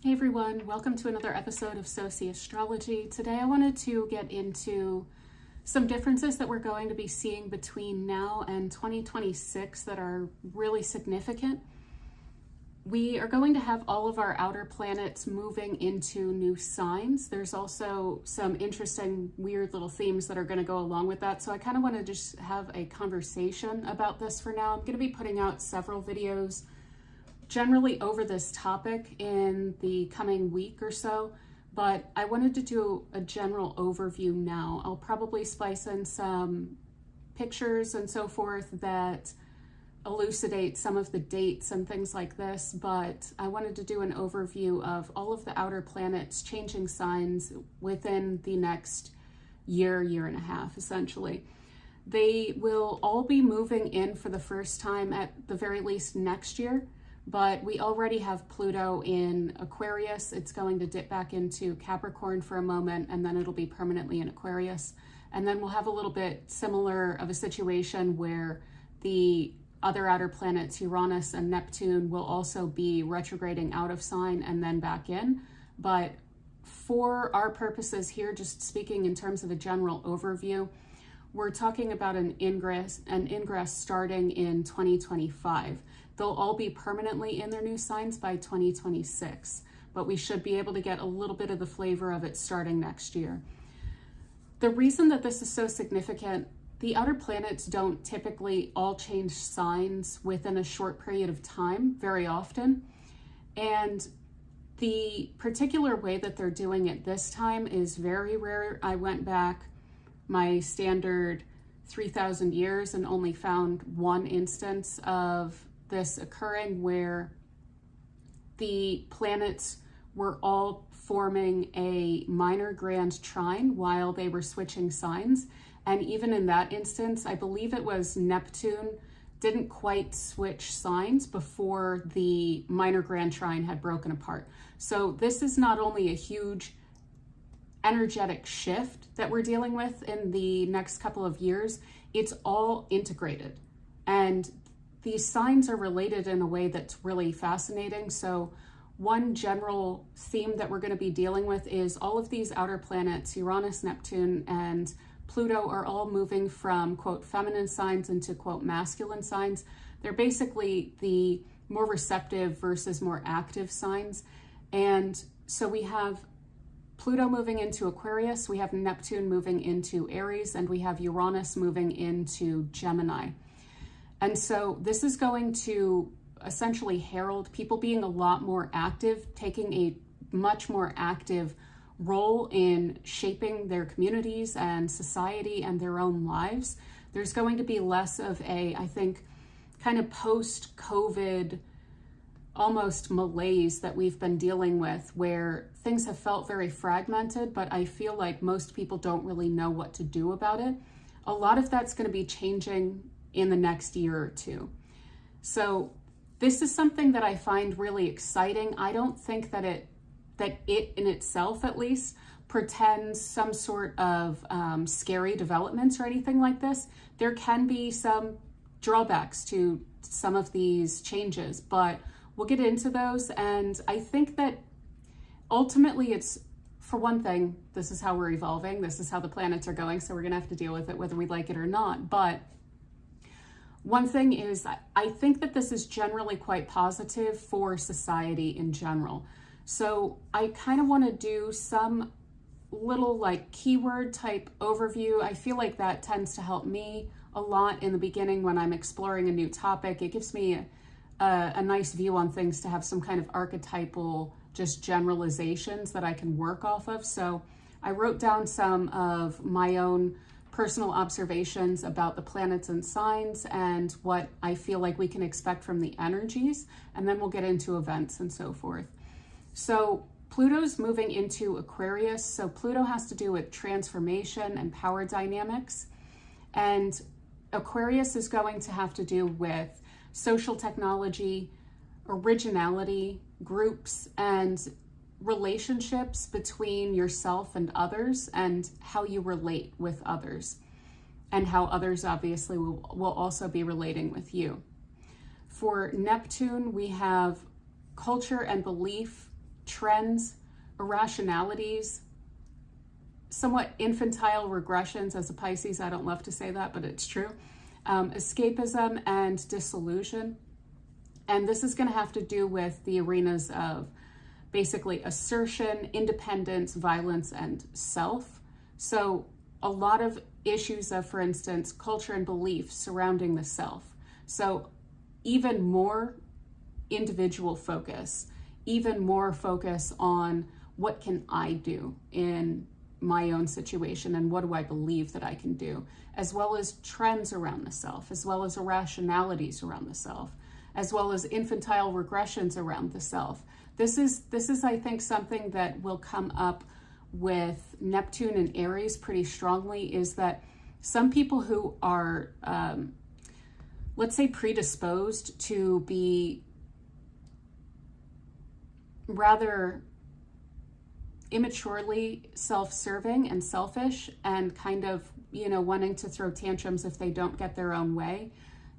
Hey everyone, welcome to another episode of Sociastrology. Today I wanted to get into some differences that we're going to be seeing between now and 2026 that are really significant. We are going to have all of our outer planets moving into new signs. There's also some interesting, weird little themes that are going to go along with that. So I kind of want to just have a conversation about this for now. I'm going to be putting out several videos generally over this topic in the coming week or so, but I wanted to do a general overview now. I'll probably splice in some pictures and so forth that elucidate some of the dates and things like this, but I wanted to do an overview of all of the outer planets changing signs within the next year and a half, essentially. They will all be moving in for the first time at the very least next year. But we already have Pluto in Aquarius. It's going to dip back into Capricorn for a moment, and then it'll be permanently in Aquarius. And then we'll have a little bit similar of a situation where the other outer planets, Uranus and Neptune, will also be retrograding out of sign and then back in. But for our purposes here, just speaking in terms of a general overview, we're talking about an ingress starting in 2025. They'll all be permanently in their new signs by 2026, but we should be able to get a little bit of the flavor of it starting next year. The reason that this is so significant, the outer planets don't typically all change signs within a short period of time very often. And the particular way that they're doing it this time is very rare. I went back my standard 3,000 years and only found one instance of this occurring where the planets were all forming a minor grand trine while they were switching signs. And even in that instance, I believe it was Neptune didn't quite switch signs before the minor grand trine had broken apart. So this is not only a huge energetic shift that we're dealing with in the next couple of years, it's all integrated. And these signs are related in a way that's really fascinating. So one general theme that we're going to be dealing with is all of these outer planets, Uranus, Neptune, and Pluto, are all moving from, quote, feminine signs into, quote, masculine signs. They're basically the more receptive versus more active signs. And so we have Pluto moving into Aquarius, we have Neptune moving into Aries, and we have Uranus moving into Gemini. And so this is going to essentially herald people being a lot more active, taking a much more active role in shaping their communities and society and their own lives. There's going to be less of a, I think, kind of post-COVID almost malaise that we've been dealing with, where things have felt very fragmented, but I feel like most people don't really know what to do about it. A lot of that's going to be changing in the next year or two. So this is something that I find really exciting. I don't think that it in itself, at least, pretends some sort of scary developments or anything like this. There can be some drawbacks to some of these changes, but we'll get into those. And I think that ultimately it's, for one thing, this is how we're evolving. This is how the planets are going. So we're going to have to deal with it whether we like it or not. But one thing is, I think that this is generally quite positive for society in general. So I kind of want to do some little like keyword type overview. I feel like that tends to help me a lot in the beginning when I'm exploring a new topic. It gives me a nice view on things to have some kind of archetypal just generalizations that I can work off of. So I wrote down some of my own personal observations about the planets and signs and what I feel like we can expect from the energies, and then we'll get into events and so forth. So Pluto's moving into Aquarius. So Pluto has to do with transformation and power dynamics, and Aquarius is going to have to do with social technology, originality, groups, and relationships between yourself and others, and how you relate with others, and how others obviously will also be relating with you. For Neptune, we have culture and belief trends, irrationalities, somewhat infantile regressions. As a Pisces, I don't love to say that, but it's true. Escapism and disillusion. And this is going to have to do with the arenas of basically assertion, independence, violence, and self. So a lot of issues of, for instance, culture and belief surrounding the self. So even more individual focus, even more focus on what can I do in my own situation and what do I believe that I can do, as well as trends around the self, as well as irrationalities around the self, as well as infantile regressions around the self. This is, I think, something that will come up with Neptune and Aries pretty strongly, is that some people who are, let's say, predisposed to be rather immaturely self-serving and selfish and kind of, wanting to throw tantrums if they don't get their own way,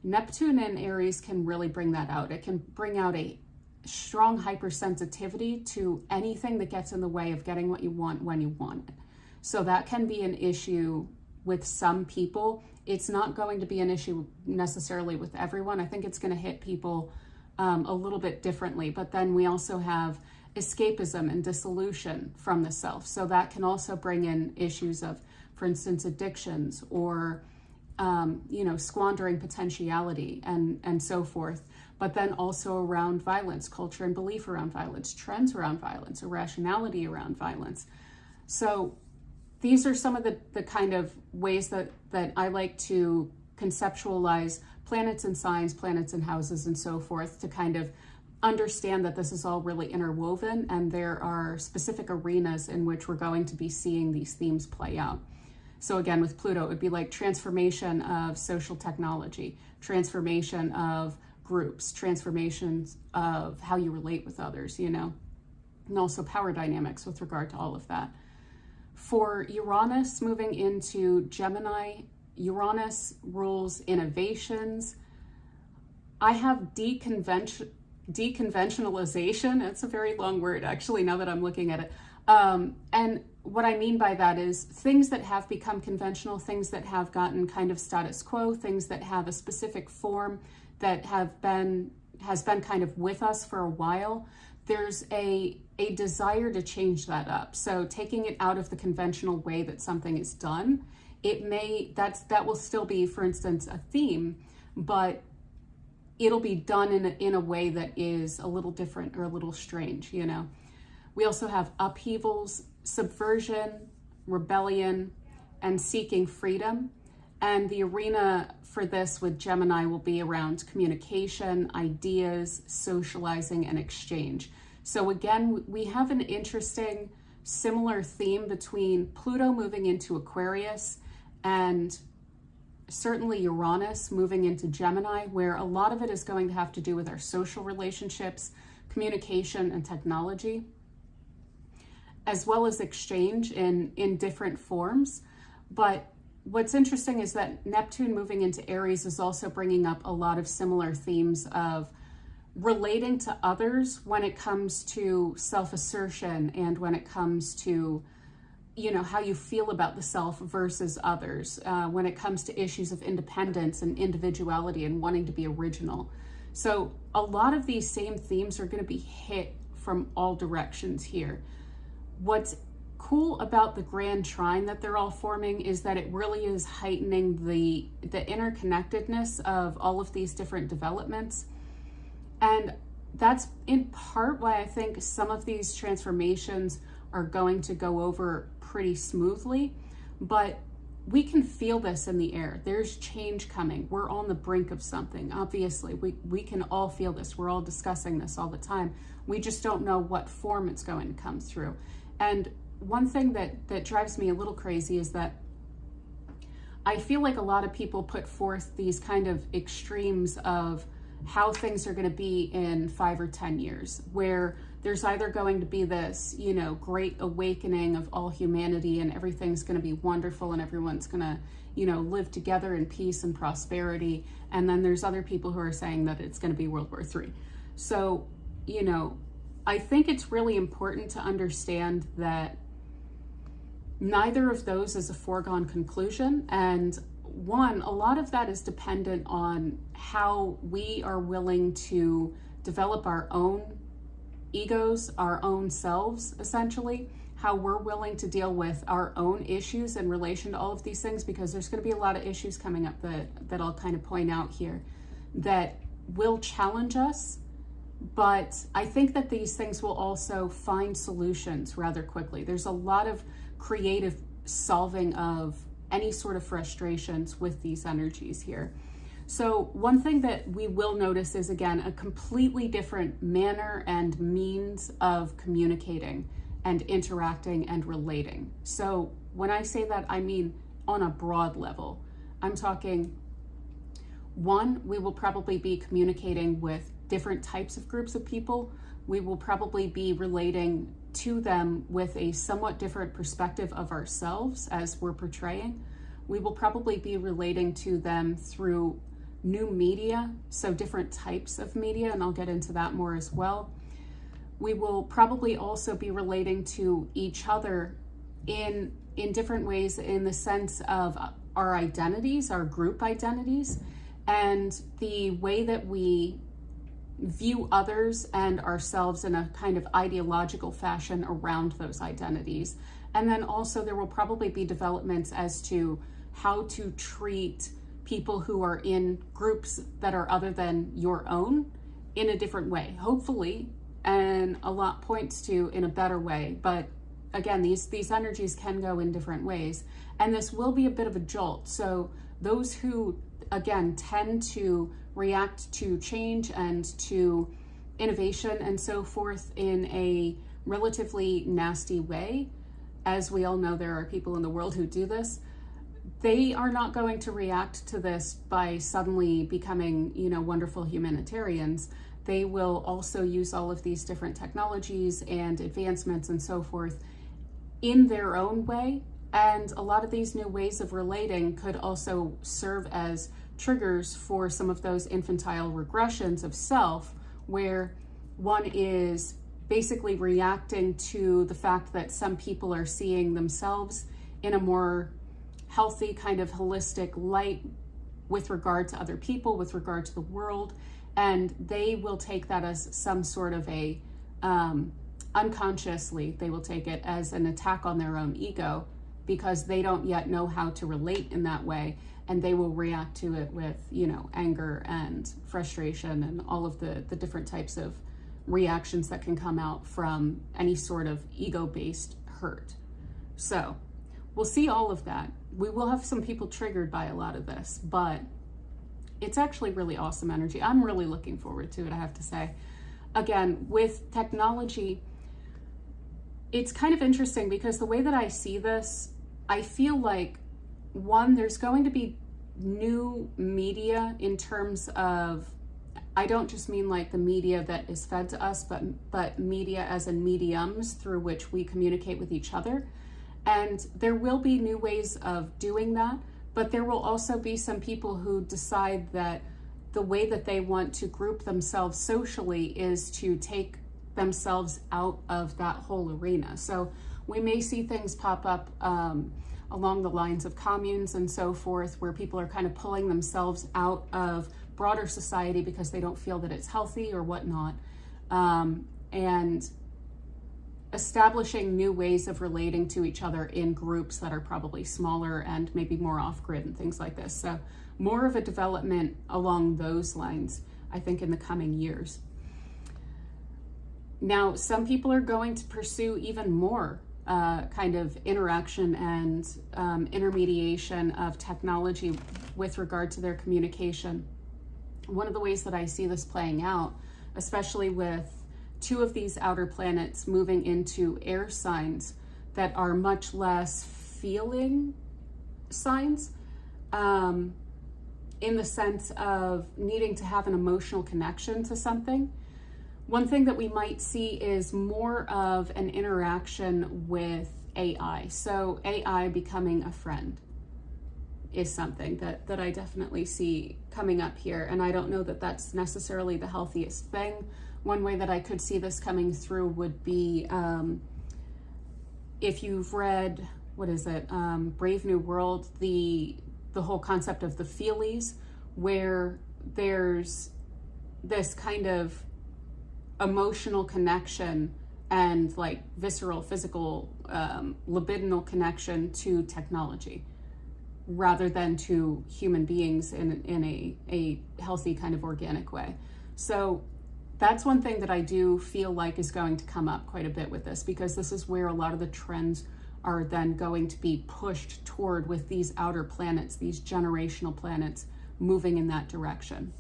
Neptune and Aries can really bring that out. It can bring out a strong hypersensitivity to anything that gets in the way of getting what you want when you want it. So that can be an issue with some people. It's not going to be an issue necessarily with everyone. I think it's going to hit people a little bit differently. But then we also have escapism and dissolution from the self. So that can also bring in issues of, for instance, addictions or squandering potentiality and so forth. But then also around violence, culture and belief around violence, trends around violence, irrationality around violence. So these are some of the kind of ways that I like to conceptualize planets and signs, planets and houses and so forth, to kind of understand that this is all really interwoven, and there are specific arenas in which we're going to be seeing these themes play out. So again, with Pluto, it would be like transformation of social technology, transformation of groups, transformations of how you relate with others, and also power dynamics with regard to all of that. For Uranus moving into Gemini, Uranus rules innovations. I have deconventionalization. It's a very long word, actually, now that I'm looking at it. And what I mean by that is things that have become conventional, things that have gotten kind of status quo, things that have a specific form that has been kind of with us for a while. There's a desire to change that up. So taking it out of the conventional way that something is done, that will still be, for instance, a theme, but it'll be done in a way that is a little different or a little strange, We also have upheavals, subversion, rebellion, and seeking freedom. And the arena for this with Gemini will be around communication, ideas, socializing, and exchange. So again, we have an interesting similar theme between Pluto moving into Aquarius and certainly Uranus moving into Gemini, where a lot of it is going to have to do with our social relationships, communication, and technology, as well as exchange in different forms. But what's interesting is that Neptune moving into Aries is also bringing up a lot of similar themes of relating to others when it comes to self-assertion and when it comes to how you feel about the self versus others, when it comes to issues of independence and individuality and wanting to be original. So a lot of these same themes are going to be hit from all directions here. What's cool about the grand trine that they're all forming is that it really is heightening the interconnectedness of all of these different developments. And that's in part why I think some of these transformations are going to go over pretty smoothly, but we can feel this in the air. There's change coming. We're on the brink of something. Obviously, we can all feel this. We're all discussing this all the time. We just don't know what form it's going to come through. And one thing that drives me a little crazy is that I feel like a lot of people put forth these kind of extremes of how things are going to be in 5 or 10 years, where there's either going to be this, great awakening of all humanity and everything's going to be wonderful and everyone's going to, live together in peace and prosperity. And then there's other people who are saying that it's going to be World War III. So, I think it's really important to understand that neither of those is a foregone conclusion. And one, a lot of that is dependent on how we are willing to develop our own egos, our own selves, essentially, how we're willing to deal with our own issues in relation to all of these things, because there's going to be a lot of issues coming up that I'll kind of point out here that will challenge us. But I think that these things will also find solutions rather quickly. There's a lot of creative solving of any sort of frustrations with these energies here. So one thing that we will notice is, again, a completely different manner and means of communicating and interacting and relating. So when I say that, I mean on a broad level. I'm talking, one, we will probably be communicating with different types of groups of people. We will probably be relating to them with a somewhat different perspective of ourselves as we're portraying. We will probably be relating to them through new media, so different types of media, and I'll get into that more as well. We will probably also be relating to each other in different ways, in the sense of our identities, our group identities, and the way that we view others and ourselves in a kind of ideological fashion around those identities. And then also there will probably be developments as to how to treat people who are in groups that are other than your own in a different way, hopefully, and a lot points to in a better way. But again, these energies can go in different ways, and this will be a bit of a jolt. So those who, again, tend to react to change and to innovation and so forth in a relatively nasty way, as we all know there are people in the world who do this, they are not going to react to this by suddenly becoming, wonderful humanitarians. They will also use all of these different technologies and advancements and so forth in their own way. And a lot of these new ways of relating could also serve as triggers for some of those infantile regressions of self, where one is basically reacting to the fact that some people are seeing themselves in a more healthy kind of holistic light with regard to other people, with regard to the world, and they will take that as some sort of a unconsciously, they will take it as an attack on their own ego, because they don't yet know how to relate in that way, and they will react to it with, anger and frustration and all of the different types of reactions that can come out from any sort of ego-based hurt. So we'll see all of that. We will have some people triggered by a lot of this, but it's actually really awesome energy. I'm really looking forward to it, I have to say. Again, with technology, it's kind of interesting because the way that I see this, I feel like, one, there's going to be new media in terms of, I don't just mean like the media that is fed to us, but media as in mediums through which we communicate with each other. And there will be new ways of doing that, but there will also be some people who decide that the way that they want to group themselves socially is to take themselves out of that whole arena. So we may see things pop up along the lines of communes and so forth, where people are kind of pulling themselves out of broader society because they don't feel that it's healthy or whatnot, and establishing new ways of relating to each other in groups that are probably smaller and maybe more off-grid and things like this. So more of a development along those lines, I think, in the coming years. Now, some people are going to pursue even more kind of interaction and intermediation of technology with regard to their communication. One of the ways that I see this playing out, especially with two of these outer planets moving into air signs that are much less feeling signs, in the sense of needing to have an emotional connection to something. One thing that we might see is more of an interaction with AI. So AI becoming a friend is something that I definitely see coming up here. And I don't know that that's necessarily the healthiest thing, one way that I could see this coming through would be if you've read, what is it, Brave New World, the whole concept of the feelies, where there's this kind of emotional connection and like visceral, physical, libidinal connection to technology rather than to human beings in a healthy kind of organic way. So that's one thing that I do feel like is going to come up quite a bit with this, because this is where a lot of the trends are then going to be pushed toward, with these outer planets, these generational planets moving in that direction.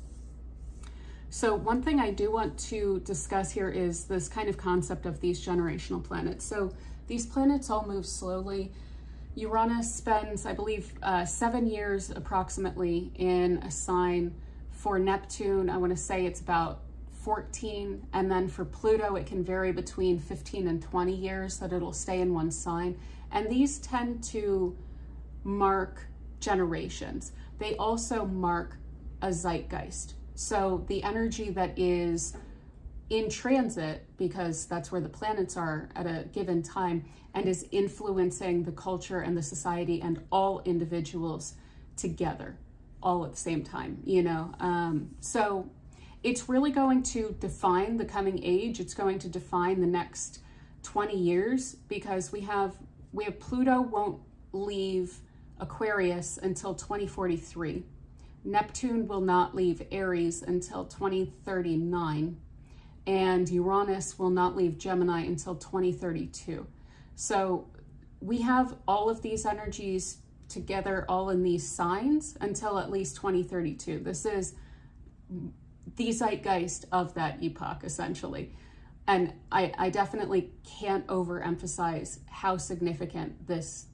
So one thing I do want to discuss here is this kind of concept of these generational planets. So these planets all move slowly. Uranus spends, I believe, 7 years approximately in a sign. For Neptune, I want to say it's about 14. And then for Pluto, it can vary between 15 and 20 years that it'll stay in one sign. And these tend to mark generations. They also mark a zeitgeist. So the energy that is in transit, because that's where the planets are at a given time, and is influencing the culture and the society and all individuals together, all at the same time, you know. So it's really going to define the coming age. It's going to define the next 20 years, because we have Pluto won't leave Aquarius until 2043. Neptune will not leave Aries until 2039, and Uranus will not leave Gemini until 2032. So we have all of these energies together, all in these signs, until at least 2032. This is the zeitgeist of that epoch, essentially. And I definitely can't overemphasize how significant this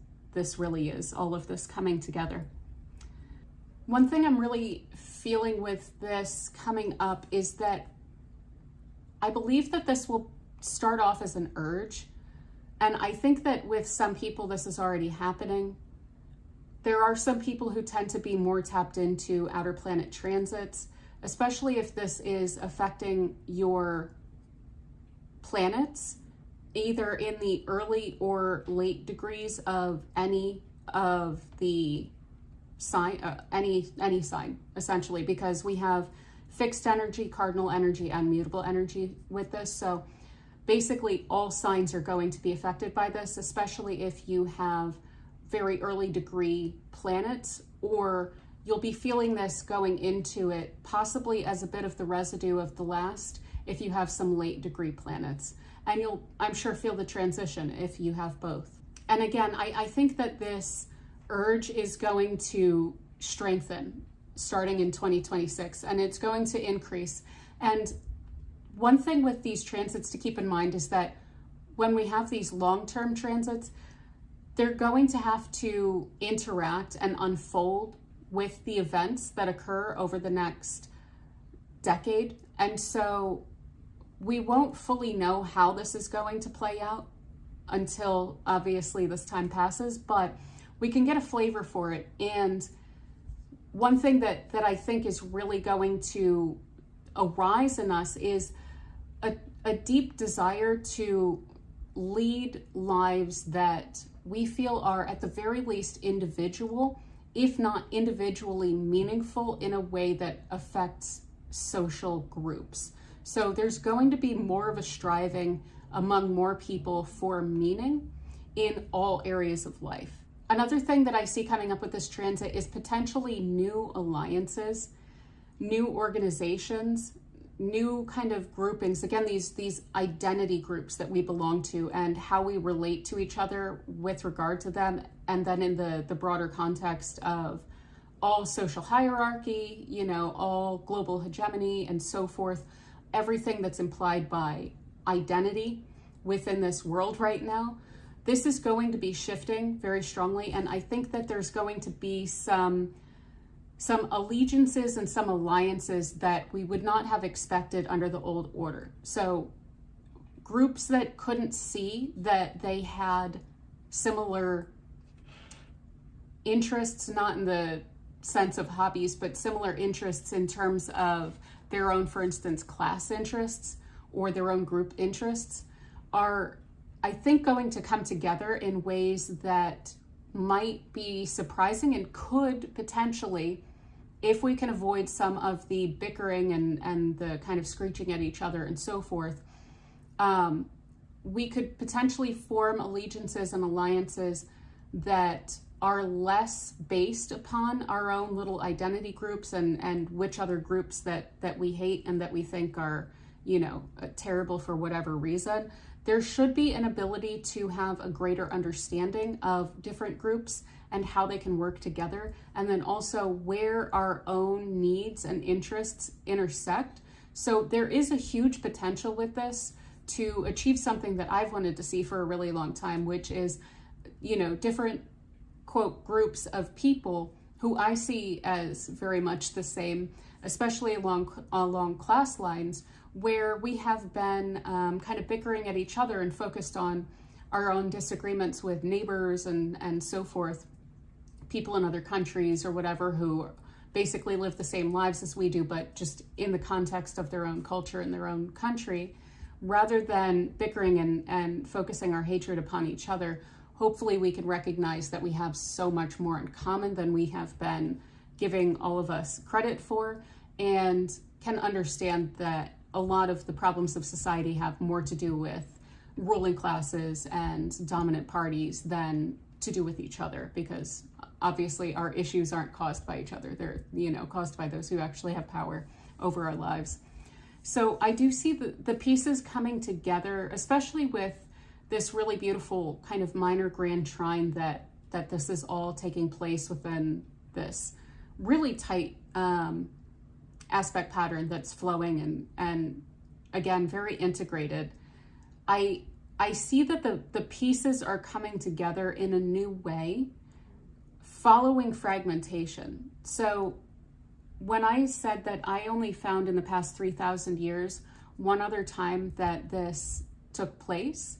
really is, all of this coming together. One thing I'm really feeling with this coming up is that I believe that this will start off as an urge. And I think that with some people, this is already happening. There are some people who tend to be more tapped into outer planet transits, especially if this is affecting your planets, either in the early or late degrees of any of the sign, any sign, essentially, because we have fixed energy, cardinal energy, and mutable energy with this. So basically all signs are going to be affected by this, especially if you have very early degree planets, or you'll be feeling this going into it possibly as a bit of the residue of the last if you have some late degree planets. And you'll, I'm sure, feel the transition if you have both. And again, I think that this urge is going to strengthen starting in 2026, and it's going to increase. And one thing with these transits to keep in mind is that when we have these long-term transits, they're going to have to interact and unfold with the events that occur over the next decade. And so we won't fully know how this is going to play out until obviously this time passes, but we can get a flavor for it. And one thing that I think is really going to arise in us is a deep desire to lead lives that we feel are at the very least individual, if not individually meaningful, in a way that affects social groups. So there's going to be more of a striving among more people for meaning in all areas of life. Another thing that I see coming up with this transit is potentially new alliances, new organizations, new kind of groupings. Again, these identity groups that we belong to and how we relate to each other with regard to them. And then in the broader context of all social hierarchy, you know, all global hegemony and so forth, everything that's implied by identity within this world right now. This is going to be shifting very strongly, and I think that there's going to be some allegiances and some alliances that we would not have expected under the old order. So groups that couldn't see that they had similar interests, not in the sense of hobbies, but similar interests in terms of their own, for instance, class interests, or their own group interests are, I think, going to come together in ways that might be surprising and could potentially, if we can avoid some of the bickering and the kind of screeching at each other and so forth, we could potentially form allegiances and alliances that are less based upon our own little identity groups and which other groups that we hate and that we think are, you know, terrible for whatever reason. There should be an ability to have a greater understanding of different groups and how they can work together, and then also where our own needs and interests intersect. So there is a huge potential with this to achieve something that I've wanted to see for a really long time, which is, you know, different, quote, groups of people who I see as very much the same, especially along class lines, where we have been kind of bickering at each other and focused on our own disagreements with neighbors and so forth, people in other countries or whatever who basically live the same lives as we do, but just in the context of their own culture and their own country, rather than bickering and focusing our hatred upon each other. Hopefully we can recognize that we have so much more in common than we have been giving all of us credit for, and can understand that a lot of the problems of society have more to do with ruling classes and dominant parties than to do with each other, because obviously our issues aren't caused by each other. They're, you know, caused by those who actually have power over our lives. So I do see the pieces coming together, especially with this really beautiful kind of minor grand trine that this is all taking place within this really tight aspect pattern that's flowing and again, very integrated. I see that the pieces are coming together in a new way following fragmentation. So when I said that I only found in the past 3,000 years one other time that this took place,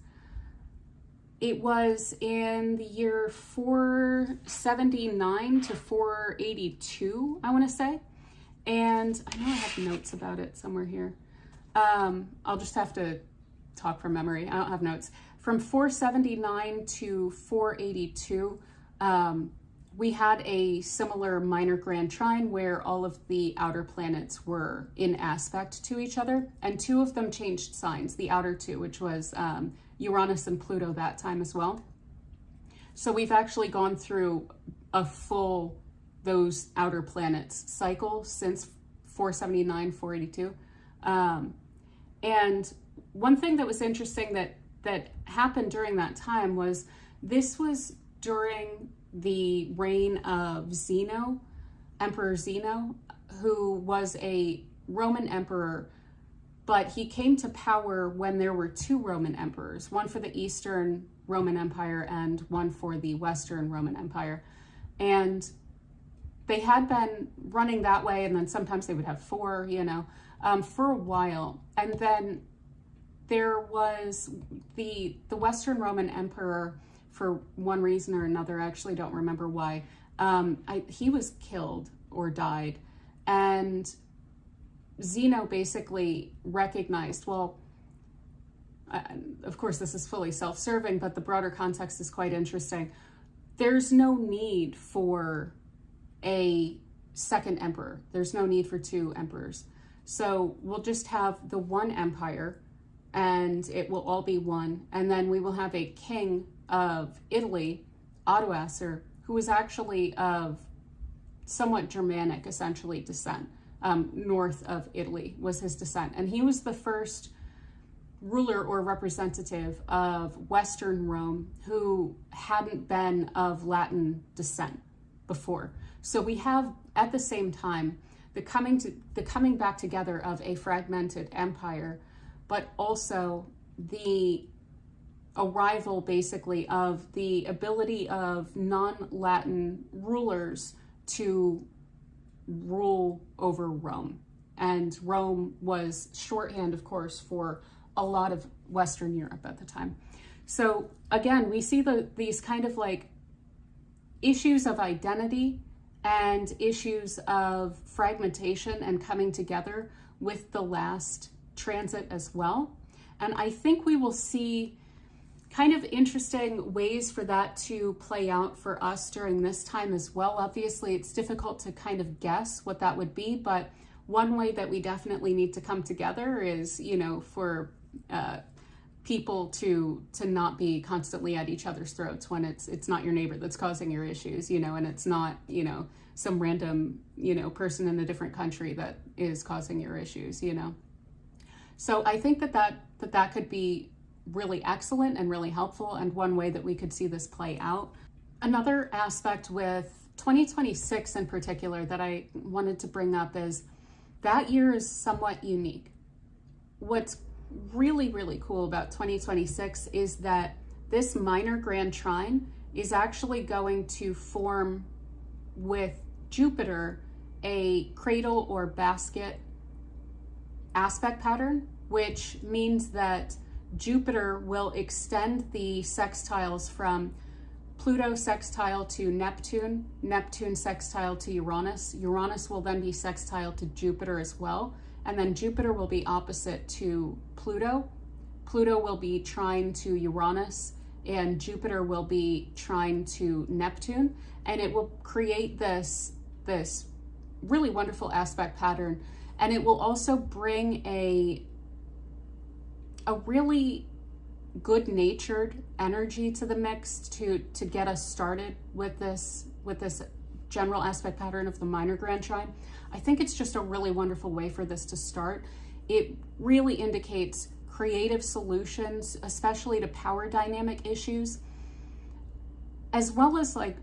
it was in the year 479 to 482, I want to say. And I know I have notes about it somewhere here. I'll just have to talk from memory. I don't have notes. From 479 to 482, we had a similar minor grand trine where all of the outer planets were in aspect to each other, and two of them changed signs, the outer two, which was Uranus and Pluto that time as well. So we've actually gone through a full those outer planets cycle since 479, 482. And one thing that was interesting that happened during that time was this was during the reign of Zeno, Emperor Zeno, who was a Roman emperor, but he came to power when there were two Roman emperors, one for the Eastern Roman Empire and one for the Western Roman Empire. And they had been running that way, and then sometimes they would have four, you know, for a while. And then there was the Western Roman Emperor, for one reason or another, I actually don't remember why, he was killed or died. And Zeno basically recognized, well, of course this is fully self-serving, but the broader context is quite interesting. There's no need for a second emperor. There's no need for two emperors. So we'll just have the one empire and it will all be one. And then we will have a king of Italy, Odoacer, who was actually of somewhat Germanic, essentially, descent. North of Italy was his descent. And he was the first ruler or representative of Western Rome who hadn't been of Latin descent before. So we have, at the same time, the coming back together of a fragmented empire, but also the arrival, basically, of the ability of non-Latin rulers to rule over Rome. And Rome was shorthand, of course, for a lot of Western Europe at the time. So again, we see these kind of like issues of identity and issues of fragmentation and coming together with the last transit as well. And I think we will see kind of interesting ways for that to play out for us during this time as well. Obviously, it's difficult to kind of guess what that would be, but one way that we definitely need to come together is, for people to not be constantly at each other's throats when it's not your neighbor that's causing your issues, and it's not, some random, person in a different country that is causing your issues, So I think that could be really excellent and really helpful, and one way that we could see this play out. Another aspect with 2026 in particular that I wanted to bring up is that year is somewhat unique. What's really, really cool about 2026 is that this minor grand trine is actually going to form with Jupiter a cradle or basket aspect pattern, which means that Jupiter will extend the sextiles from Pluto sextile to Neptune, Neptune sextile to Uranus. Uranus will then be sextile to Jupiter as well. And then Jupiter will be opposite to Pluto. Pluto will be trine to Uranus, and Jupiter will be trine to Neptune. And it will create this really wonderful aspect pattern. And it will also bring a really good-natured energy to the mix to get us started with this general aspect pattern of the minor grand trine. I think it's just a really wonderful way for this to start. It really indicates creative solutions, especially to power dynamic issues, as well as like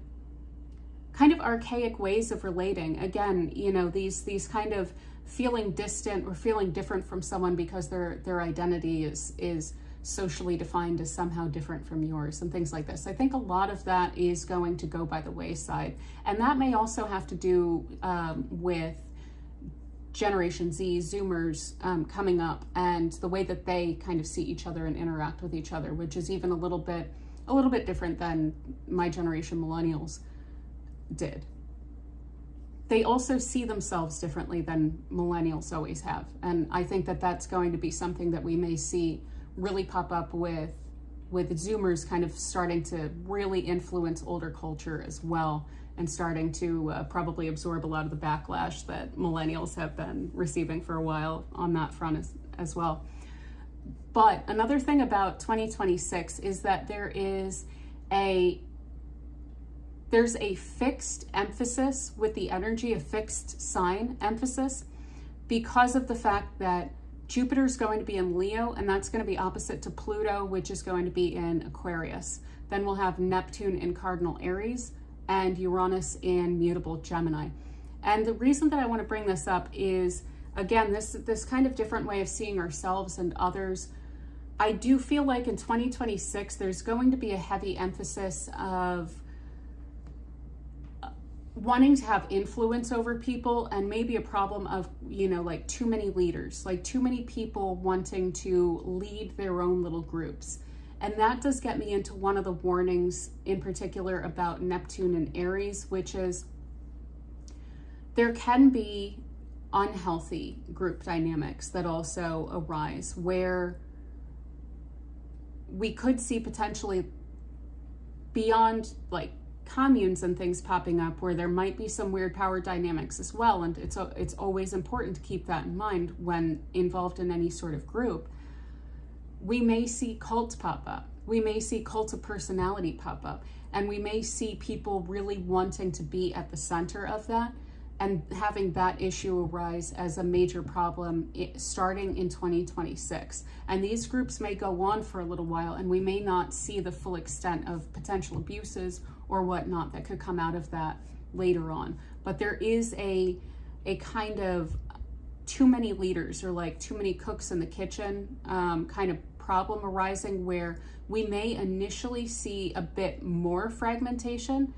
kind of archaic ways of relating. Again, these kind of feeling distant or feeling different from someone because their identity is socially defined as somehow different from yours and things like this. I think a lot of that is going to go by the wayside. And that may also have to do with Generation Z, Zoomers coming up, and the way that they kind of see each other and interact with each other, which is even a little bit different than my generation, millennials, did. They also see themselves differently than millennials always have. And I think that that's going to be something that we may see really pop up with Zoomers kind of starting to really influence older culture as well, and starting to probably absorb a lot of the backlash that millennials have been receiving for a while on that front as well. But another thing about 2026 is that there's a fixed emphasis with the energy, a fixed sign emphasis, because of the fact that Jupiter's going to be in Leo, and that's going to be opposite to Pluto, which is going to be in Aquarius. Then we'll have Neptune in cardinal Aries and Uranus in mutable Gemini. And the reason that I want to bring this up is, again, this kind of different way of seeing ourselves and others. I do feel like in 2026, there's going to be a heavy emphasis of wanting to have influence over people, and maybe a problem of, like too many leaders, like too many people wanting to lead their own little groups. And that does get me into one of the warnings in particular about Neptune and Aries, which is there can be unhealthy group dynamics that also arise, where we could see potentially beyond like communes and things popping up where there might be some weird power dynamics as well. And it's always important to keep that in mind when involved in any sort of group. We may see cults pop up. We may see cult of personality pop up. And we may see people really wanting to be at the center of that and having that issue arise as a major problem starting in 2026. And these groups may go on for a little while, and we may not see the full extent of potential abuses or whatnot that could come out of that later on. But there is a kind of too many leaders, or like too many cooks in the kitchen kind of problem arising, where we may initially see a bit more fragmentation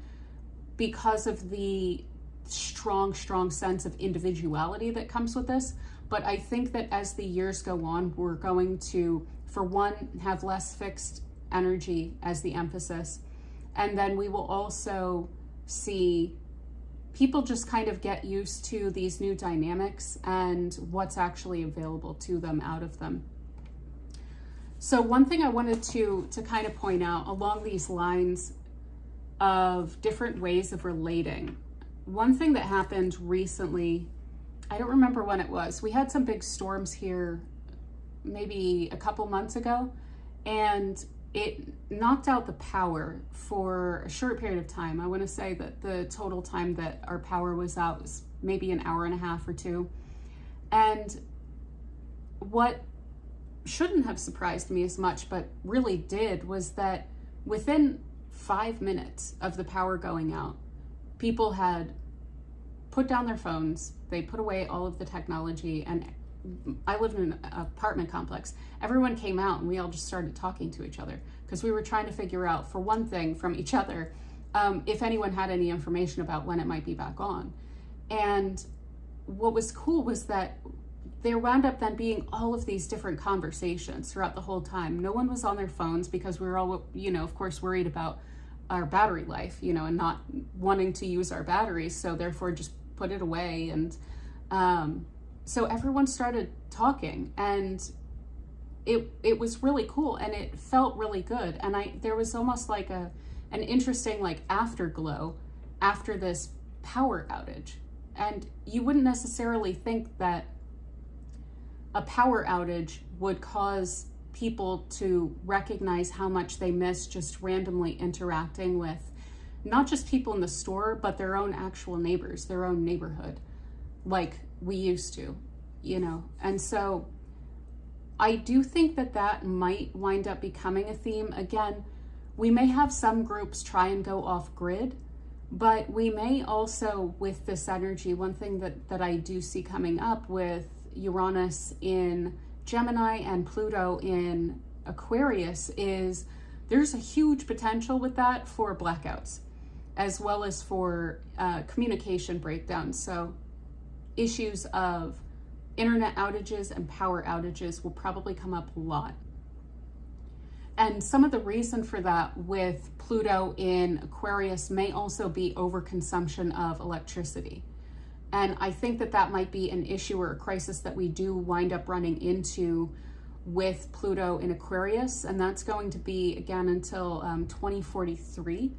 because of the strong sense of individuality that comes with this. But I think that as the years go on, we're going to, for one, have less fixed energy as the emphasis. And then we will also see people just kind of get used to these new dynamics and what's actually available to them out of them. So one thing I wanted to kind of point out along these lines of different ways of relating. One thing that happened recently, I don't remember when it was. We had some big storms here maybe a couple months ago, and it knocked out the power for a short period of time. I want to say that the total time that our power was out was maybe an hour and a half or two. And what shouldn't have surprised me as much, but really did, was that within 5 minutes of the power going out, people had put down their phones, they put away all of the technology, and I live in an apartment complex. Everyone came out and we all just started talking to each other because we were trying to figure out, for one thing, from each other, if anyone had any information about when it might be back on. And what was cool was that there wound up then being all of these different conversations throughout the whole time. No one was on their phones because we were all, of course, worried about our battery life, and not wanting to use our batteries. So therefore just put it away. And so everyone started talking, and it was really cool, and it felt really good. And there was almost like an interesting afterglow after this power outage. And you wouldn't necessarily think that a power outage would cause people to recognize how much they miss just randomly interacting with not just people in the store, but their own actual neighbors, their own neighborhood, like we used to, And so I do think that might wind up becoming a theme. Again, we may have some groups try and go off grid, but we may also, with this energy, one thing that I do see coming up with Uranus in Gemini and Pluto in Aquarius is there's a huge potential with that for blackouts, as well as for communication breakdowns. So issues of internet outages and power outages will probably come up a lot. And some of the reason for that with Pluto in Aquarius may also be overconsumption of electricity. And I think that might be an issue or a crisis that we do wind up running into with Pluto in Aquarius. And that's going to be, again, until 2043.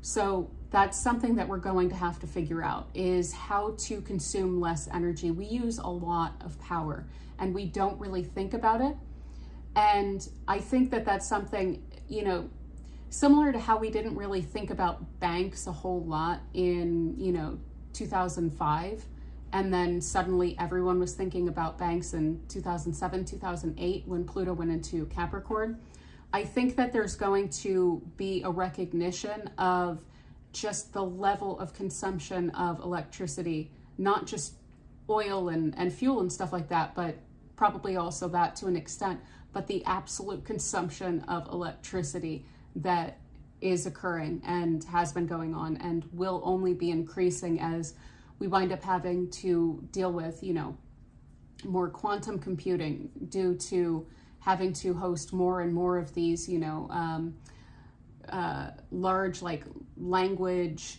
So that's something that we're going to have to figure out, is how to consume less energy. We use a lot of power and we don't really think about it. And I think that that's something, similar to how we didn't really think about banks a whole lot in, 2005, and then suddenly everyone was thinking about banks in 2007, 2008 when Pluto went into Capricorn. I think that there's going to be a recognition of just the level of consumption of electricity, not just oil and fuel and stuff like that, but probably also that to an extent, but the absolute consumption of electricity that is occurring and has been going on and will only be increasing as we wind up having to deal with, more quantum computing due to having to host more and more of these, large language,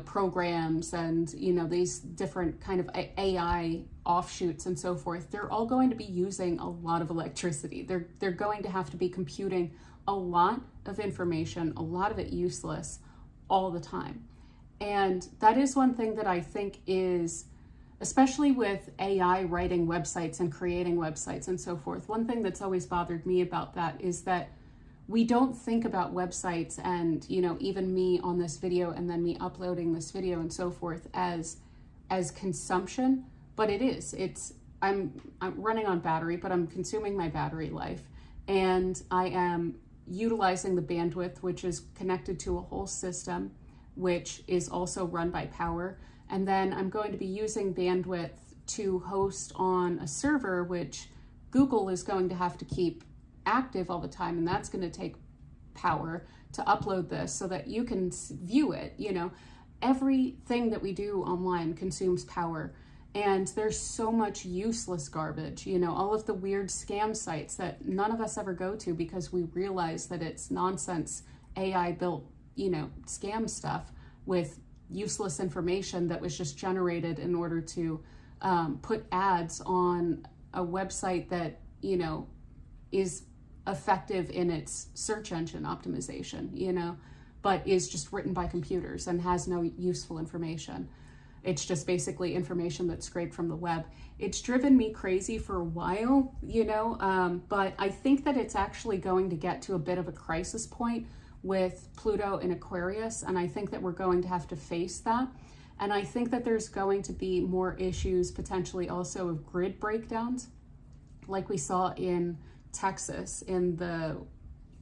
programs and, these different kind of AI offshoots and so forth. They're all going to be using a lot of electricity. They're going to have to be computing a lot of information, a lot of it useless all the time. And that is one thing that I think is, especially with AI writing websites and creating websites and so forth, one thing that's always bothered me about that is that we don't think about websites and, even me on this video and then me uploading this video and so forth as consumption, but it is. I'm running on battery, but I'm consuming my battery life, and I am utilizing the bandwidth, which is connected to a whole system, which is also run by power. And then I'm going to be using bandwidth to host on a server, which Google is going to have to keep active all the time. And that's going to take power to upload this so that you can view it. Everything that we do online consumes power. And there's so much useless garbage, all of the weird scam sites that none of us ever go to because we realize that it's nonsense AI built, scam stuff with useless information that was just generated in order to put ads on a website that, you know, is effective in its search engine optimization, you know, but is just written by computers and has no useful information. It's just basically information that's scraped from the web. It's driven me crazy for a while, you know, but I think that it's actually going to get to a bit of a crisis point with Pluto in Aquarius, and I think that we're going to have to face that. And I think that there's going to be more issues potentially also of grid breakdowns, like we saw in Texas in the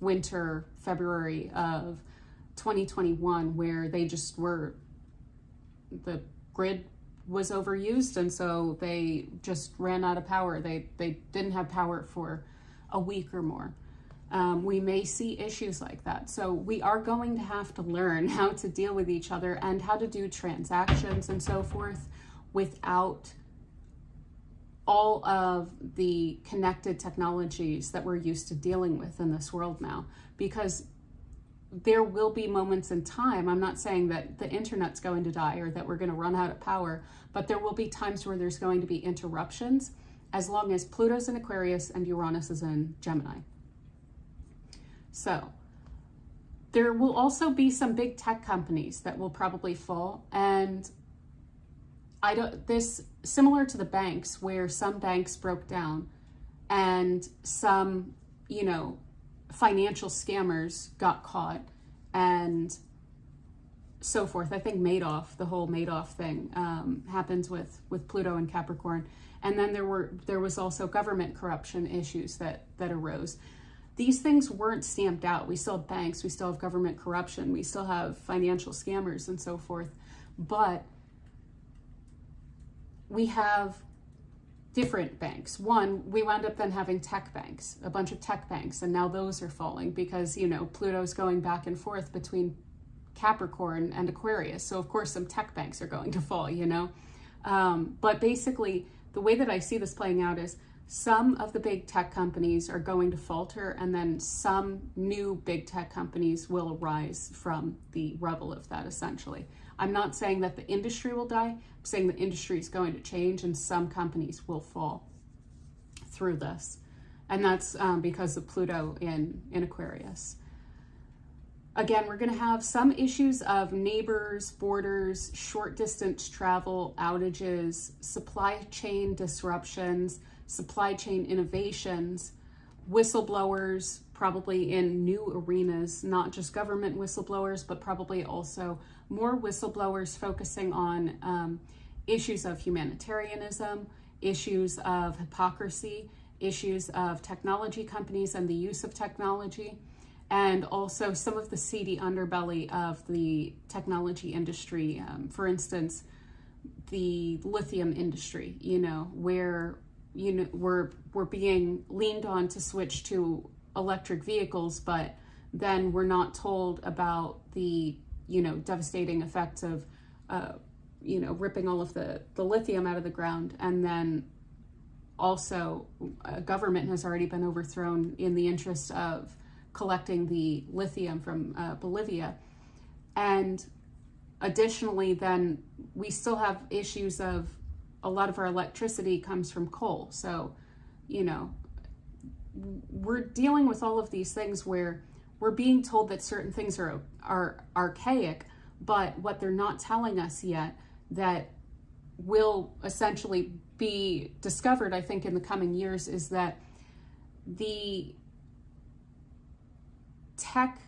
winter, February of 2021, where they just were, the grid was overused, and so they just ran out of power. They didn't have power for a week or more. We may see issues like that. So we are going to have to learn how to deal with each other and how to do transactions and so forth without all of the connected technologies that we're used to dealing with in this world now, because there will be moments in time. I'm not saying that the internet's going to die or that we're going to run out of power, but there will be times where there's going to be interruptions as long as Pluto's in Aquarius and Uranus is in Gemini. So there will also be some big tech companies that will probably fall, and this similar to the banks, where some banks broke down and some, you know, financial scammers got caught and so forth. I think Madoff, the whole Madoff thing, happens with Pluto and Capricorn. And then there was also government corruption issues that arose. These things weren't stamped out. We still have banks, we still have government corruption, we still have financial scammers and so forth. But we have different banks. One, we wound up then having tech banks, a bunch of tech banks, and now those are falling because, you know, Pluto's going back and forth between Capricorn and Aquarius. So of course some tech banks are going to fall, you know. But basically the way that I see this playing out is some of the big tech companies are going to falter, and then some new big tech companies will arise from the rubble of that, essentially. I'm not saying that the industry will die. I'm saying the industry is going to change and some companies will fall through this. And that's because of Pluto in Aquarius. Again, we're going to have some issues of neighbors, borders, short distance travel, outages, supply chain disruptions, supply chain innovations, whistleblowers, probably in new arenas, not just government whistleblowers, but probably also more whistleblowers focusing on issues of humanitarianism, issues of hypocrisy, issues of technology companies and the use of technology, and also some of the seedy underbelly of the technology industry. For instance, the lithium industry, you know, where, you know, we're being leaned on to switch to electric vehicles, but then we're not told about the, you know, devastating effects of, you know, ripping all of the lithium out of the ground. And then also government has already been overthrown in the interest of collecting the lithium from Bolivia. And additionally, then we still have issues of a lot of our electricity comes from coal. So, you know, we're dealing with all of these things where we're being told that certain things are archaic, but what they're not telling us yet that will essentially be discovered, I think, in the coming years, is that the tech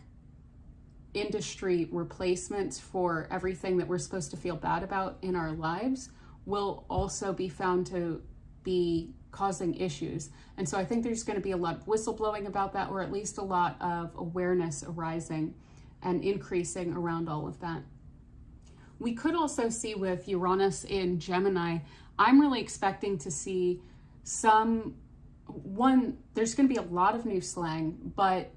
industry replacements for everything that we're supposed to feel bad about in our lives will also be found to be causing issues. And so I think there's going to be a lot of whistleblowing about that, or at least a lot of awareness arising and increasing around all of that. We could also see with Uranus in Gemini, I'm really expecting to see there's going to be a lot of new slang, but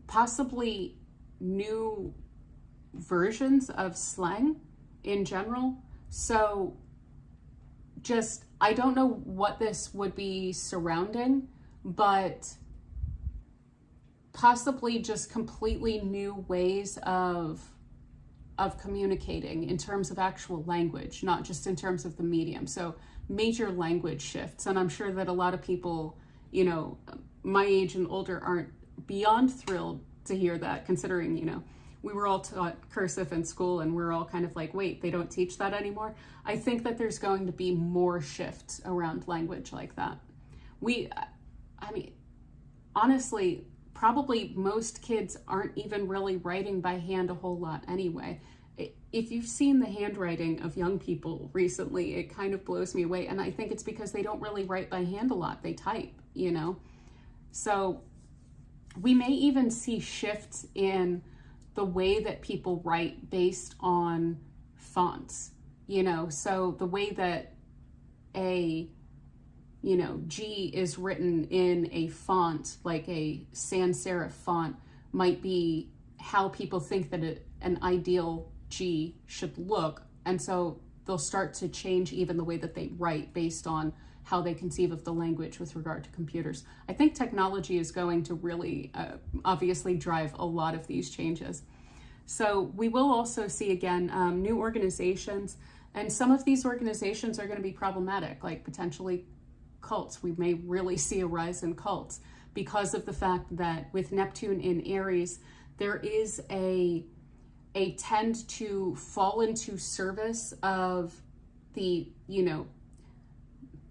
possibly new versions of slang in general. So just, I don't know what this would be surrounding, but possibly just completely new ways of communicating in terms of actual language, not just in terms of the medium. So major language shifts. And I'm sure that a lot of people, you know, my age and older aren't beyond thrilled to hear that, considering, you know, we were all taught cursive in school and we're all kind of like, wait, they don't teach that anymore. I think that there's going to be more shifts around language like that. I mean, honestly, probably most kids aren't even really writing by hand a whole lot anyway. If you've seen the handwriting of young people recently, it kind of blows me away. And I think it's because they don't really write by hand a lot. They type, you know? So we may even see shifts in the way that people write based on fonts, you know? So the way that a, you know, G is written in a font, like a sans serif font, might be how people think that an ideal G should look. And so they'll start to change even the way that they write based on how they conceive of the language with regard to computers. I think technology is going to really obviously drive a lot of these changes. So we will also see, again, new organizations, and some of these organizations are going to be problematic, like potentially cults. We may really see a rise in cults because of the fact that with Neptune in Aries, there is a tend to fall into service of the, you know,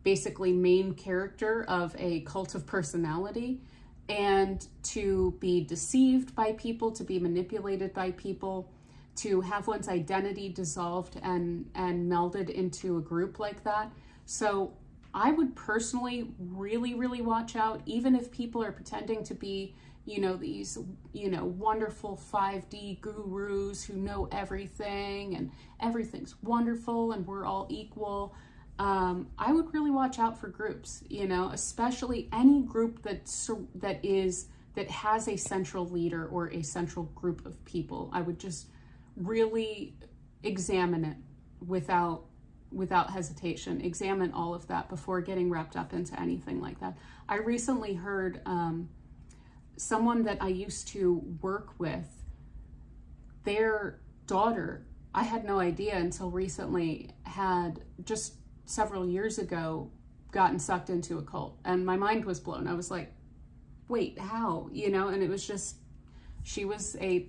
basically main character of a cult of personality, and to be deceived by people, to be manipulated by people, to have one's identity dissolved and melded into a group like that. So I would personally really, really watch out, even if people are pretending to be, you know, these, you know, wonderful 5D gurus who know everything and everything's wonderful and we're all equal. I would really watch out for groups, you know, especially any group that has a central leader or a central group of people. I would just really examine it without hesitation. Examine all of that before getting wrapped up into anything like that. I recently heard someone that I used to work with, their daughter, I had no idea until recently, had just several years ago gotten sucked into a cult, and my mind was blown. I was like, wait, how? You know, and it was just, she was a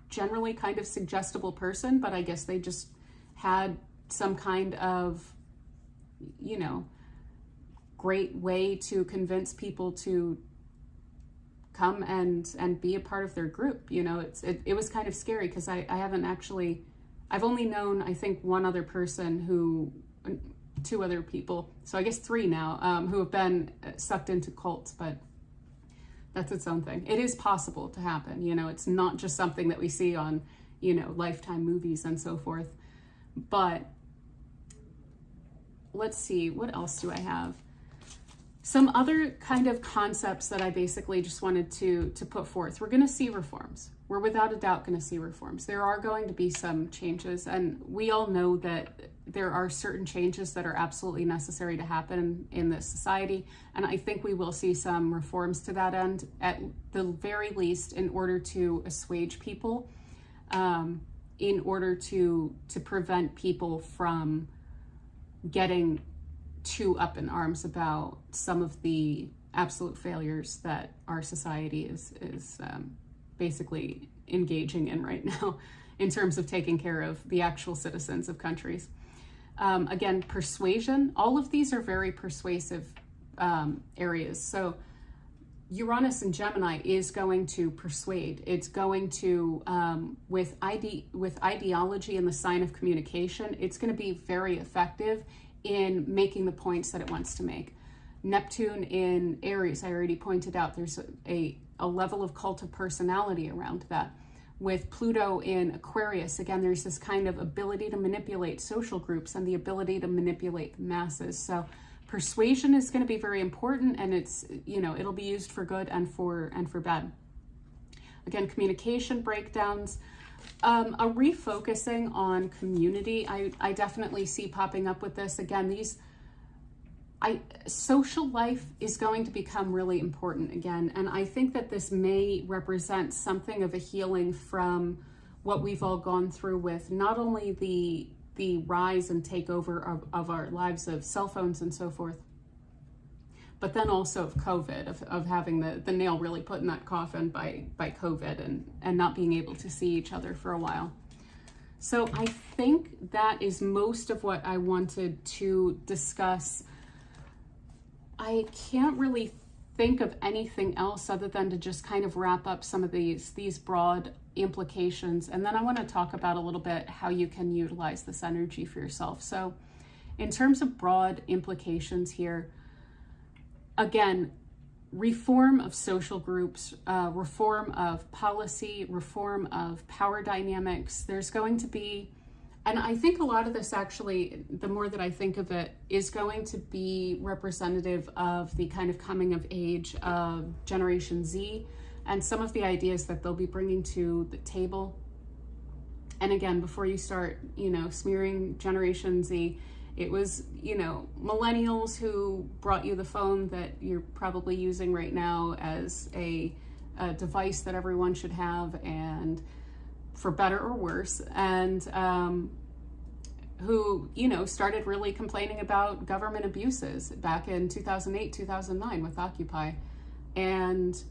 generally kind of suggestible person, but I guess they just had some kind of, you know, great way to convince people to come and be a part of their group. You know, it was kind of scary because I've only known, I think, one other person two other people, so I guess three now, who have been sucked into cults, but that's its own thing. It is possible to happen, you know, it's not just something that we see on, you know, Lifetime movies and so forth. But let's see, what else do I have? Some other kind of concepts that I basically just wanted to put forth. We're going to see reforms. We're without a doubt going to see reforms. There are going to be some changes, and we all know that there are certain changes that are absolutely necessary to happen in this society, and I think we will see some reforms to that end, at the very least, in order to assuage people, in order to prevent people from getting too up in arms about some of the absolute failures that our society is basically engaging in right now in terms of taking care of the actual citizens of countries. Again, persuasion, all of these are very persuasive areas. So Uranus and Gemini is going to persuade. It's going to, with ideology and the sign of communication, it's going to be very effective in making the points that it wants to make. Neptune in Aries, I already pointed out, there's a level of cult of personality around that. With Pluto in Aquarius, again, there's this kind of ability to manipulate social groups and the ability to manipulate the masses. So persuasion is going to be very important, and it's, you know, it'll be used for good and for bad. Again, communication breakdowns, a refocusing on community. I definitely see popping up with this. Again, social life is going to become really important again, and I think that this may represent something of a healing from what we've all gone through with not only the rise and takeover of our lives of cell phones and so forth, but then also of COVID, of having the nail really put in that coffin by COVID and not being able to see each other for a while. So I think that is most of what I wanted to discuss. I can't really think of anything else other than to just kind of wrap up some of these broad implications. And then I want to talk about a little bit how you can utilize this energy for yourself. So in terms of broad implications here, again, reform of social groups, reform of policy, reform of power dynamics. There's going to be, and I think a lot of this actually, the more that I think of it, is going to be representative of the kind of coming of age of Generation Z and some of the ideas that they'll be bringing to the table. And again, before you start, smearing Generation Z, it was, millennials who brought you the phone that you're probably using right now as a device that everyone should have, and for better or worse, and who, started really complaining about government abuses back in 2008, 2009 with Occupy, and,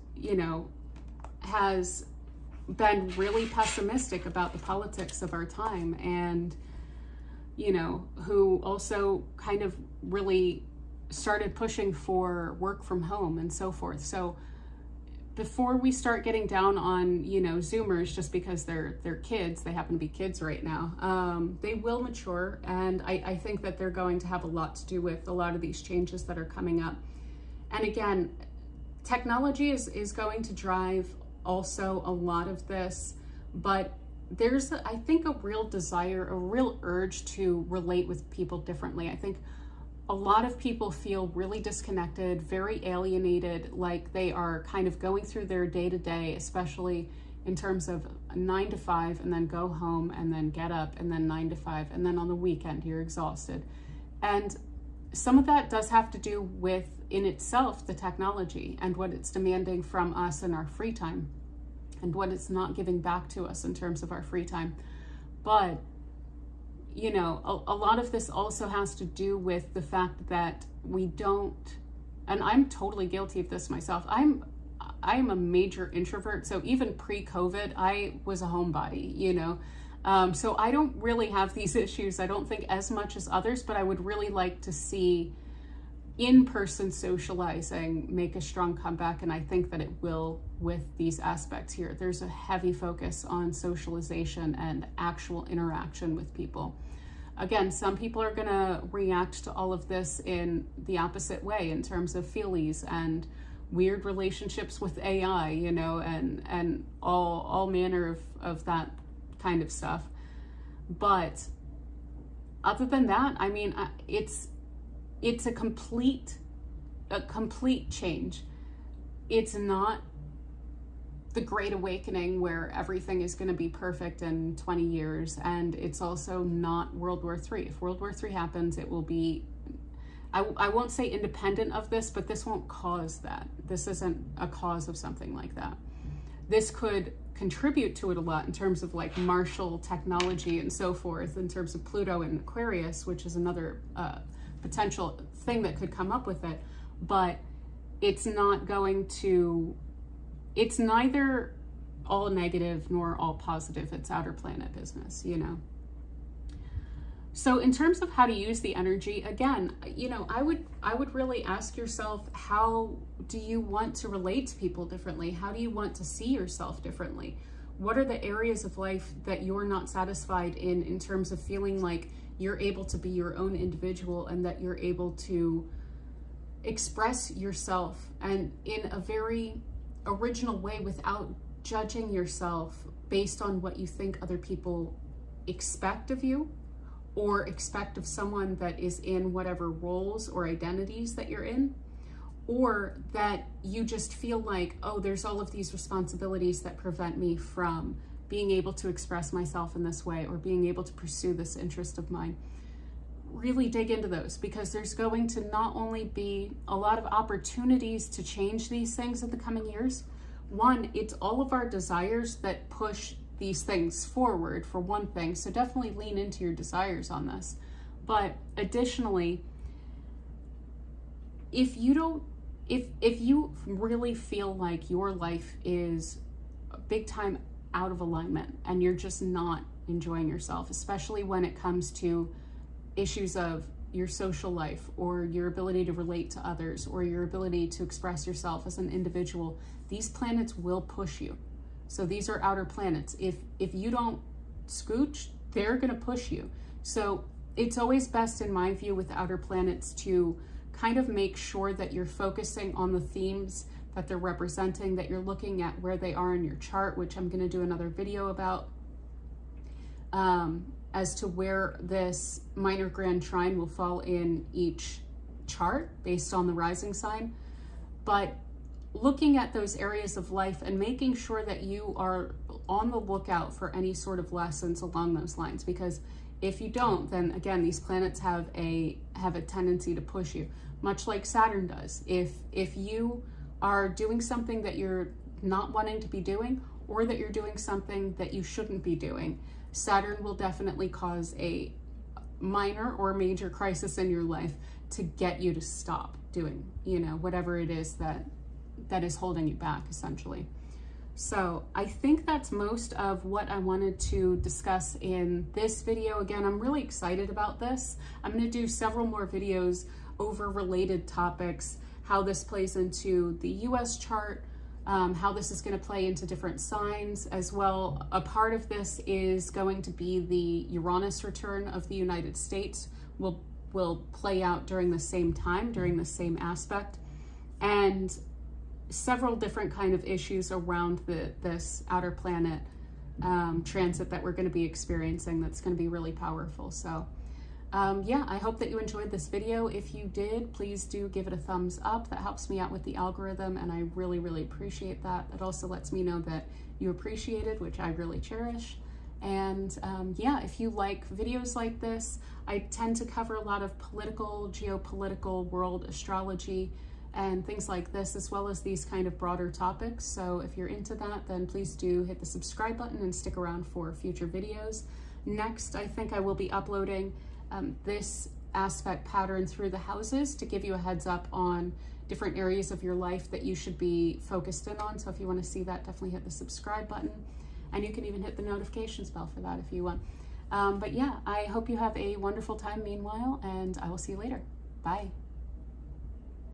has been really pessimistic about the politics of our time, and who also kind of really started pushing for work from home and so forth. So before we start getting down on, Zoomers just because they're kids, they happen to be kids right now, they will mature. And I think that they're going to have a lot to do with a lot of these changes that are coming up. And again, technology is going to drive also a lot of this, but there's, I think, a real desire, a real urge to relate with people differently. I think a lot of people feel really disconnected, very alienated, like they are kind of going through their day-to-day, especially in terms of 9 to 5 and then go home and then get up and then 9 to 5 and then on the weekend you're exhausted. And some of that does have to do with, in itself, the technology and what it's demanding from us in our free time and what it's not giving back to us in terms of our free time. But, a lot of this also has to do with the fact that we don't, and I'm totally guilty of this myself. I'm a major introvert. So even pre-COVID, I was a homebody, so I don't really have these issues, I don't think, as much as others, but I would really like to see in-person socializing make a strong comeback, and I think that it will with these aspects here. There's a heavy focus on socialization and actual interaction with people. Again, some people are going to react to all of this in the opposite way in terms of feelies and weird relationships with AI, and all manner of that kind of stuff. But other than that, I mean, it's a complete change. It's not the Great Awakening where everything is going to be perfect in 20 years. And it's also not World War III. If World War III happens, it will be, I won't say independent of this, but this won't cause that. This isn't a cause of something like that. This could contribute to it a lot in terms of like martial technology and so forth, in terms of Pluto and Aquarius, which is another potential thing that could come up with it. But it's not going to, it's neither all negative nor all positive. It's outer planet business, So in terms of how to use the energy, again, I would really ask yourself, how do you want to relate to people differently? How do you want to see yourself differently? What are the areas of life that you're not satisfied in terms of feeling like you're able to be your own individual and that you're able to express yourself and in a very original way without judging yourself based on what you think other people expect of you or expect of someone that is in whatever roles or identities that you're in, or that you just feel like, oh, there's all of these responsibilities that prevent me from being able to express myself in this way or being able to pursue this interest of mine. Really dig into those, because there's going to not only be a lot of opportunities to change these things in the coming years. One, it's all of our desires that push these things forward, for one thing. So definitely lean into your desires on this. But additionally, if you really feel like your life is big time out of alignment and you're just not enjoying yourself, especially when it comes to issues of your social life or your ability to relate to others or your ability to express yourself as an individual, these planets will push you. So these are outer planets. If you don't scooch, they're going to push you. So it's always best, in my view, with outer planets to kind of make sure that you're focusing on the themes that they're representing, that you're looking at where they are in your chart, which I'm going to do another video about, as to where this minor grand trine will fall in each chart based on the rising sign. But looking at those areas of life and making sure that you are on the lookout for any sort of lessons along those lines, because if you don't, then again, these planets have a tendency to push you, much like Saturn does. If you are doing something that you're not wanting to be doing, or that you're doing something that you shouldn't be doing, Saturn will definitely cause a minor or major crisis in your life to get you to stop doing, whatever it is that is holding you back, essentially. So I think that's most of what I wanted to discuss in this video. Again, I'm really excited about this. I'm going to do several more videos over related topics, how this plays into the US chart, how this is going to play into different signs as well. A part of this is going to be the Uranus return of the United States will play out during the same time, during the same aspect, and several different kind of issues around this outer planet transit that we're going to be experiencing that's going to be really powerful. So yeah, I hope that you enjoyed this video. If you did, please do give it a thumbs up. That helps me out with the algorithm, and I really, really appreciate that. It also lets me know that you appreciate it, which I really cherish. And yeah, if you like videos like this, I tend to cover a lot of political, geopolitical, world astrology, and things like this, as well as these kind of broader topics. So if you're into that, then please do hit the subscribe button and stick around for future videos. Next, I think I will be uploading this aspect pattern through the houses to give you a heads up on different areas of your life that you should be focused in on. So if you want to see that, definitely hit the subscribe button, and you can even hit the notifications bell for that if you want. But yeah, I hope you have a wonderful time meanwhile, and I will see you later. Bye.